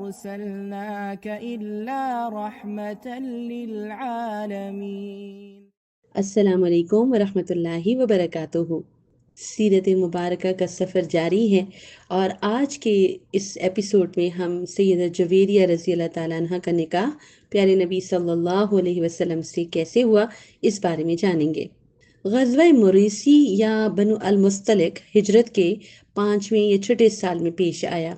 أرسلناك إلا رحمة للعالمين۔ السلام علیکم ورحمۃ اللہ وبرکاتہ۔ سیرت مبارکہ کا سفر جاری ہے اور آج کے اس ایپیسوڈ میں ہم سیدہ جویریہ رضی اللہ تعالیٰ عنہ کا نکاح پیارے نبی صلی اللہ علیہ وسلم سے کیسے ہوا اس بارے میں جانیں گے۔ غزوہ مریسی یا بنو المستلق ہجرت کے 5ویں یا چھٹے سال میں پیش آیا۔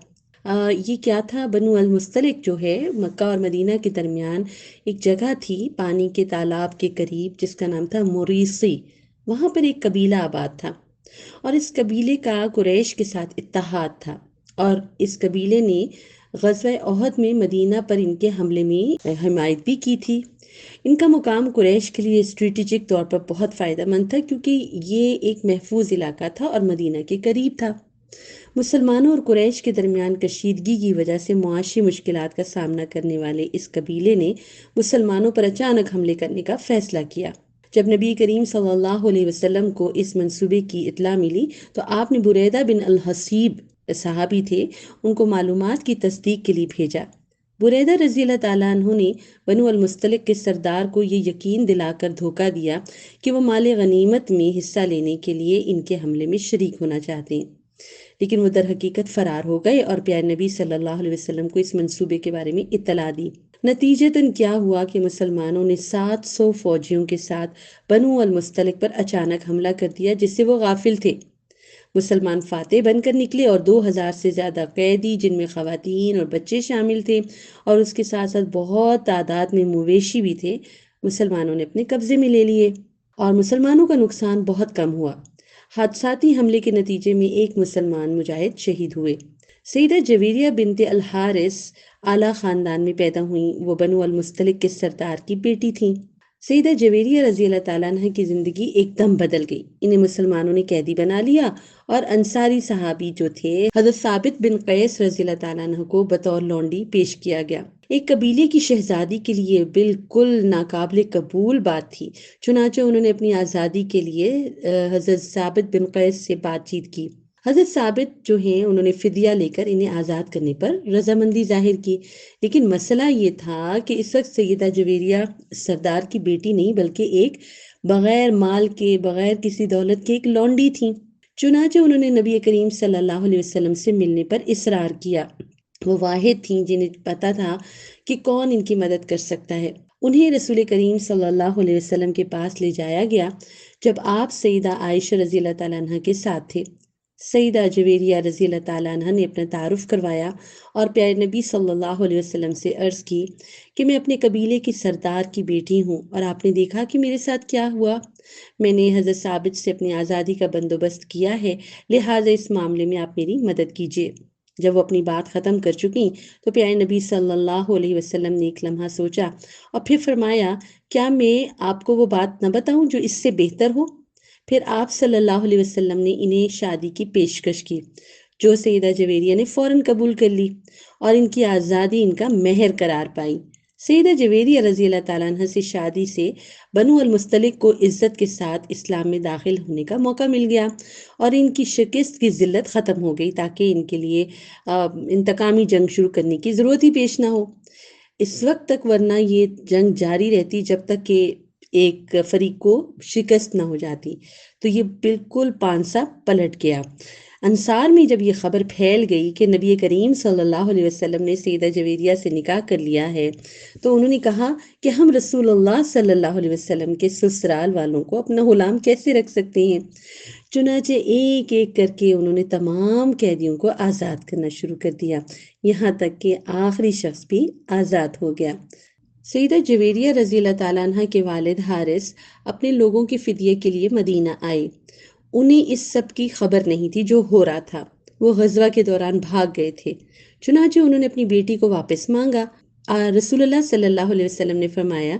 یہ کیا تھا؟ بنو المستلق جو ہے مکہ اور مدینہ کے درمیان ایک جگہ تھی پانی کے تالاب کے قریب جس کا نام تھا مریسی۔ وہاں پر ایک قبیلہ آباد تھا اور اس قبیلے کا قریش کے ساتھ اتحاد تھا، اور اس قبیلے نے غزوہ احد میں مدینہ پر ان کے حملے میں حمایت بھی کی تھی۔ ان کا مقام قریش کے لیے اسٹریٹجک طور پر بہت فائدہ مند تھا کیونکہ یہ ایک محفوظ علاقہ تھا اور مدینہ کے قریب تھا۔ مسلمانوں اور قریش کے درمیان کشیدگی کی وجہ سے معاشی مشکلات کا سامنا کرنے والے اس قبیلے نے مسلمانوں پر اچانک حملے کرنے کا فیصلہ کیا۔ جب نبی کریم صلی اللہ علیہ وسلم کو اس منصوبے کی اطلاع ملی تو آپ نے بریدہ بن الحصیب صحابی تھے، ان کو معلومات کی تصدیق کے لیے بھیجا۔ بریدہ رضی اللہ تعالیٰ عنہ نے بنو المستلق کے سردار کو یہ یقین دلا کر دھوکہ دیا کہ وہ مال غنیمت میں حصہ لینے کے لیے ان کے حملے میں شریک ہونا چاہتے ہیں، لیکن وہ در حقیقت فرار ہو گئے اور پیارے نبی صلی اللہ علیہ وسلم کو اس منصوبے کے بارے میں اطلاع دی۔ نتیجتاً کیا ہوا کہ مسلمانوں نے 700 فوجیوں کے ساتھ بنو المستلق پر اچانک حملہ کر دیا جس سے وہ غافل تھے۔ مسلمان فاتح بن کر نکلے اور 2000 سے زیادہ قیدی جن میں خواتین اور بچے شامل تھے اور اس کے ساتھ ساتھ بہت تعداد میں مویشی بھی تھے مسلمانوں نے اپنے قبضے میں لے لیے، اور مسلمانوں کا نقصان بہت کم ہوا۔ حادثاتی حملے کے نتیجے میں ایک مسلمان مجاہد شہید ہوئے۔ سیدہ جویریہ بنت الحارث اعلیٰ خاندان میں پیدا ہوئیں۔ وہ بنو المستلق کے سردار کی بیٹی تھیں۔ سیدہ جویریہ رضی اللہ تعالیٰ عنہ کی زندگی ایک دم بدل گئی۔ انہیں مسلمانوں نے قیدی بنا لیا اور انصاری صحابی جو تھے حضرت ثابت بن قیس رضی اللہ تعالیٰ عنہ کو بطور لونڈی پیش کیا گیا۔ ایک قبیلے کی شہزادی کے لیے بالکل ناقابل قبول بات تھی، چنانچہ انہوں نے اپنی آزادی کے لیے حضرت ثابت بن قیس سے بات چیت کی۔ حضرت ثابت جو ہیں انہوں نے فدیہ لے کر انہیں آزاد کرنے پر رضامندی ظاہر کی، لیکن مسئلہ یہ تھا کہ اس وقت سیدہ جویریہ سردار کی بیٹی نہیں بلکہ ایک بغیر مال کے، بغیر کسی دولت کے ایک لونڈی تھیں۔ چنانچہ انہوں نے نبی کریم صلی اللہ علیہ وسلم سے ملنے پر اصرار کیا۔ وہ واحد تھیں جنہیں پتا تھا کہ کون ان کی مدد کر سکتا ہے۔ انہیں رسول کریم صلی اللہ علیہ وسلم کے پاس لے جایا گیا جب آپ سیدہ عائشہ رضی اللہ تعالیٰ عنہ کے ساتھ تھے۔ سیدہ جویریہ رضی اللہ تعالیٰ عنہ نے اپنا تعارف کروایا اور پیارے نبی صلی اللہ علیہ وسلم سے عرض کی کہ میں اپنے قبیلے کی سردار کی بیٹی ہوں، اور آپ نے دیکھا کہ میرے ساتھ کیا ہوا۔ میں نے حضرت ثابت سے اپنی آزادی کا بندوبست کیا ہے، لہٰذا اس معاملے میں آپ میری مدد کیجیے۔ جب وہ اپنی بات ختم کر چکیں تو پیارے نبی صلی اللہ علیہ وسلم نے ایک لمحہ سوچا اور پھر فرمایا، کیا میں آپ کو وہ بات نہ بتاؤں جو اس سے بہتر ہو؟ پھر آپ صلی اللہ علیہ وسلم نے انہیں شادی کی پیشکش کی، جو سیدہ جویریہ نے فوراً قبول کر لی اور ان کی آزادی ان کا مہر قرار پائی۔ سیدہ جویریہ رضی اللہ تعالیٰ عنہ سے شادی سے بنو المستلق کو عزت کے ساتھ اسلام میں داخل ہونے کا موقع مل گیا اور ان کی شکست کی ذلت ختم ہو گئی تاکہ ان کے لیے انتقامی جنگ شروع کرنے کی ضرورت ہی پیش نہ ہو۔ اس وقت تک ورنہ یہ جنگ جاری رہتی جب تک کہ ایک فریق کو شکست نہ ہو جاتی، تو یہ بالکل پانسا پلٹ گیا۔ انصار میں جب یہ خبر پھیل گئی کہ نبی کریم صلی اللہ علیہ وسلم نے سیدہ جویریہ سے نکاح کر لیا ہے تو انہوں نے کہا کہ ہم رسول اللہ صلی اللہ علیہ وسلم کے سسرال والوں کو اپنا غلام کیسے رکھ سکتے ہیں؟ چنانچہ ایک ایک کر کے انہوں نے تمام قیدیوں کو آزاد کرنا شروع کر دیا، یہاں تک کہ آخری شخص بھی آزاد ہو گیا۔ سیدہ جویریہ رضی اللہ تعالیٰ عنہ کے والد حارث اپنے لوگوں کے فدیے کے لیے مدینہ آئے۔ انہیں اس سب کی خبر نہیں تھی جو ہو رہا تھا، وہ غزوہ کے دوران بھاگ گئے تھے۔ چنانچہ انہوں نے اپنی بیٹی کو واپس مانگا۔ رسول اللہ صلی اللہ علیہ وسلم نے فرمایا،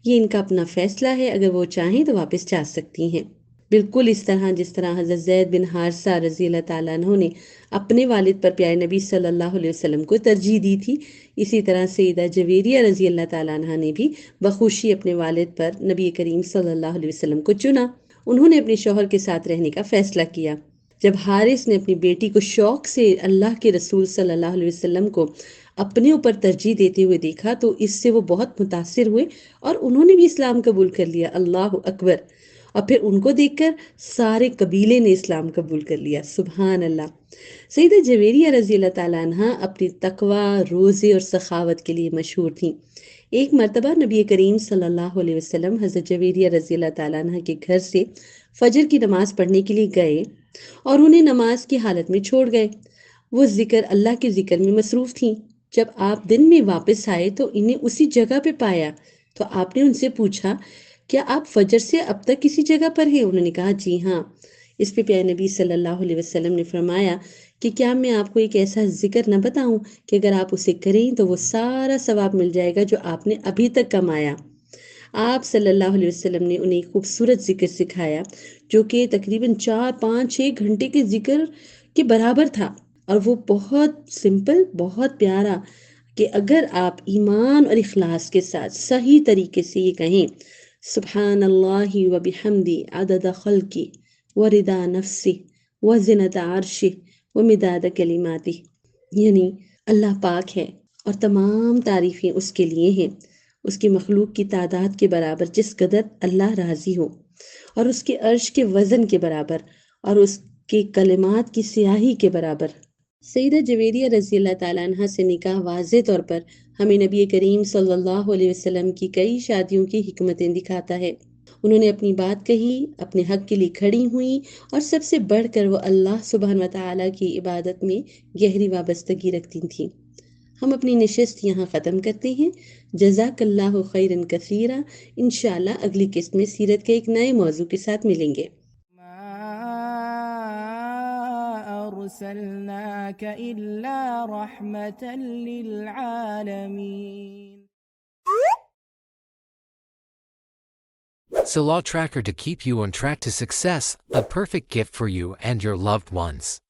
یہ ان کا اپنا فیصلہ ہے، اگر وہ چاہیں تو واپس جا سکتی ہیں۔ بالکل اس طرح جس طرح حضرت زید بن حارثہ رضی اللہ تعالیٰ عنہ نے اپنے والد پر پیارے نبی صلی اللہ علیہ وسلم کو ترجیح دی تھی، اسی طرح سیدہ جویریہ رضی اللہ تعالیٰ عنہ نے بھی بخوشی اپنے والد پر نبی کریم صلی اللہ علیہ وسلم کو چنا۔ انہوں نے اپنے شوہر کے ساتھ رہنے کا فیصلہ کیا۔ جب حارث نے اپنی بیٹی کو شوق سے اللہ کے رسول صلی اللہ علیہ وسلم کو اپنے اوپر ترجیح دیتے ہوئے دیکھا تو اس سے وہ بہت متاثر ہوئے اور انہوں نے بھی اسلام قبول کر لیا۔ اللہ اکبر! اور پھر ان کو دیکھ کر سارے قبیلے نے اسلام قبول کر لیا۔ سبحان اللہ! سیدہ جویریہ رضی اللہ تعالیٰ عنہ اپنی تقوی، روزے اور سخاوت کے لیے مشہور تھیں۔ ایک مرتبہ نبی کریم صلی اللہ علیہ وسلم حضرت جویریہ رضی اللہ تعالیٰ عنہ کے گھر سے فجر کی نماز پڑھنے کے لیے گئے اور انہیں نماز کی حالت میں چھوڑ گئے۔ وہ اللہ کے ذکر میں مصروف تھیں۔ جب آپ دن میں واپس آئے تو انہیں اسی جگہ پہ پایا، تو آپ نے ان سے پوچھا کیا آپ فجر سے اب تک کسی جگہ پر ہیں؟ انہوں نے کہا جی ہاں۔ اس پہ پیارے نبی صلی اللہ علیہ وسلم نے فرمایا کہ کیا میں آپ کو ایک ایسا ذکر نہ بتاؤں کہ اگر آپ اسے کریں تو وہ سارا ثواب مل جائے گا جو آپ نے ابھی تک کمایا۔ آپ صلی اللہ علیہ وسلم نے انہیں ایک خوبصورت ذکر سکھایا جو کہ تقریباً 4، 5، 6 گھنٹے کے ذکر کے برابر تھا، اور وہ بہت سمپل، بہت پیارا، کہ اگر آپ ایمان اور اخلاص کے ساتھ صحیح طریقے سے یہ کہیں سبحان اللہ و بحمدی عدد خلقی و رضا نفسی و زنت عرشی و مداد کلماتی، یعنی اللہ پاک ہے اور تمام تعریفیں اس کے لیے ہیں، اس کی مخلوق کی تعداد کے برابر جس قدر اللہ راضی ہو، اور اس کے عرش کے وزن کے برابر، اور اس کے کلمات کی سیاہی کے برابر۔ سیدہ جویریہ رضی اللہ تعالیٰ عنہ سے نکاح واضح طور پر ہمیں نبی کریم صلی اللہ علیہ وسلم کی کئی شادیوں کی حکمتیں دکھاتا ہے۔ انہوں نے اپنی بات کہی، اپنے حق کے لیے کھڑی ہوئیں، اور سب سے بڑھ کر وہ اللہ سبحانہ وتعالیٰ کی عبادت میں گہری وابستگی رکھتی تھیں۔ ہم اپنی نشست یہاں ختم کرتے ہیں۔ جزاک اللہ خیرا کثیرا۔ انشاءاللہ اگلی قسط میں سیرت کے ایک نئے موضوع کے ساتھ ملیں گے۔ أرسلناك إلا رحمة للعالمين. Salah Tracker to keep you on track to success, a perfect gift for you and your loved ones.